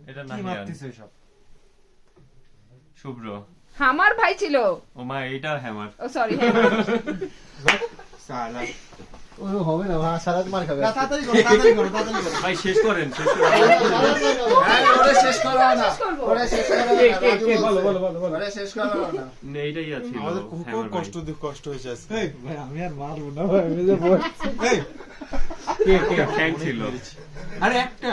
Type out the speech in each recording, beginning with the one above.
এটা না মারতেছে সব শুভ্র আমার ভাই ছিল ও মা এইটা হ্যামার ও সরি হ্যামার সালা ও হবে না সারা মার খাবে তাড়াতাড়ি করো ভাই শেষ করেন ওরে শেষ করো না ওরে শেষ করো বলো ওরে শেষ করো না এইটাই আছে আমাদের খুব কষ্ট হয়েছে আজকে ভাই আমি আর মারবো না ভাই আমি যে বলছি কে থ্যাঙ্ক ছিল আরে একটা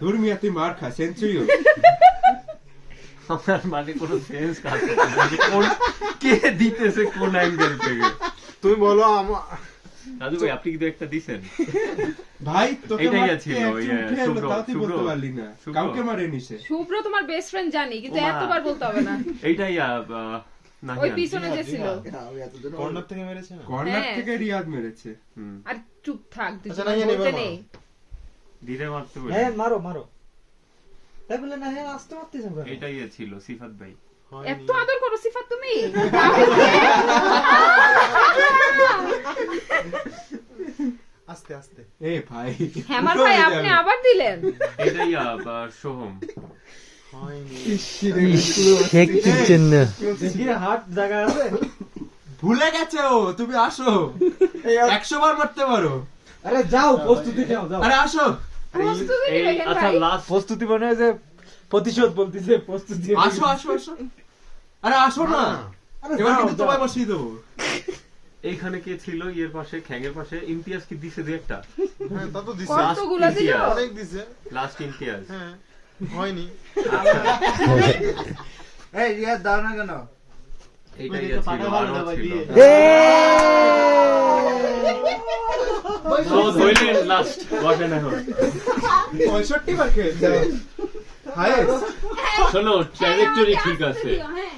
ধর্মিয়া তুই মার খা সেঞ্চুরি আমার মানে কোনো সেন্স কাজ কে দিতেছে কোন অ্যাঙ্গেল থেকে তুমি বলো দাদু ভাই আপনি কিন্তু একটা দিছেন ভাই তোকে এটাই মারতে ছিল, একজন শুভ্র, তাও তুই বলতে শুভ্র। পারলি না শুভ্র। কাউকে মারেনি সে শুভ্র তোমার বেস্ট ফ্রেন্ড জানি কিন্তু ওমা। এতবার বলতে হবে না এইটাই না ওই পিছনে যে ছিল কর্নার থেকে মেরেছে না কর্নার হ্যাঁ। থেকে রিয়াদ মেরেছে আর চুপ থাক তুই আচ্ছা, তোমার না, বলতে এবার নেই ধীরে মারতে বলে হ্যাঁ মারো মারো তাই বলে না হ্যাঁ আসতে মারতেছেন ভাই এইটাই ছিল সিফাত ভাই এত আদর করো সিফাত তুমি আস্তে আস্তে এ ভাই হ্যামার ভাই আপনি আবার দিলেন এইটাই সোহম শেখ চিনছেন না দেখি হাত জায়গা আছে ভুলে গেছে ও তুমি আসো 100 বার মারতে পারো আরে যাও প্রস্তুতি নাও যাও আরে আসো প্রস্তুতি এই নিবেন আচ্ছা ভাই লাস্ট প্রস্তুতি মনে হয় যে প্রতিশোধ বলতিছে প্রস্তুতি আসো আসো আসো আরে আসো না আরে এবার যাও, কিন্তু যাও। তোমায় বসিয়ে দেবো এইখানে কে ছিল ইয়ের পাশে খ্যাঙ্গের পাশে ইমতিয়াজ কি দিছে দু একটা হ্যাঁ তা তো কতগুলো দিল অনেক দিছে লাস্ট ইমতিয়াজ হ্যাঁ হয়নি এই রিয়াদ দাও না কেন এইটাই ছিল আরো ছিল তো ধইলেন লাস্ট বসেন এখন 65 বার খেয়েছে হায়েস্ট শোনো ট্র্যাজেক্টরি ঠিক আছে হ্যাঁ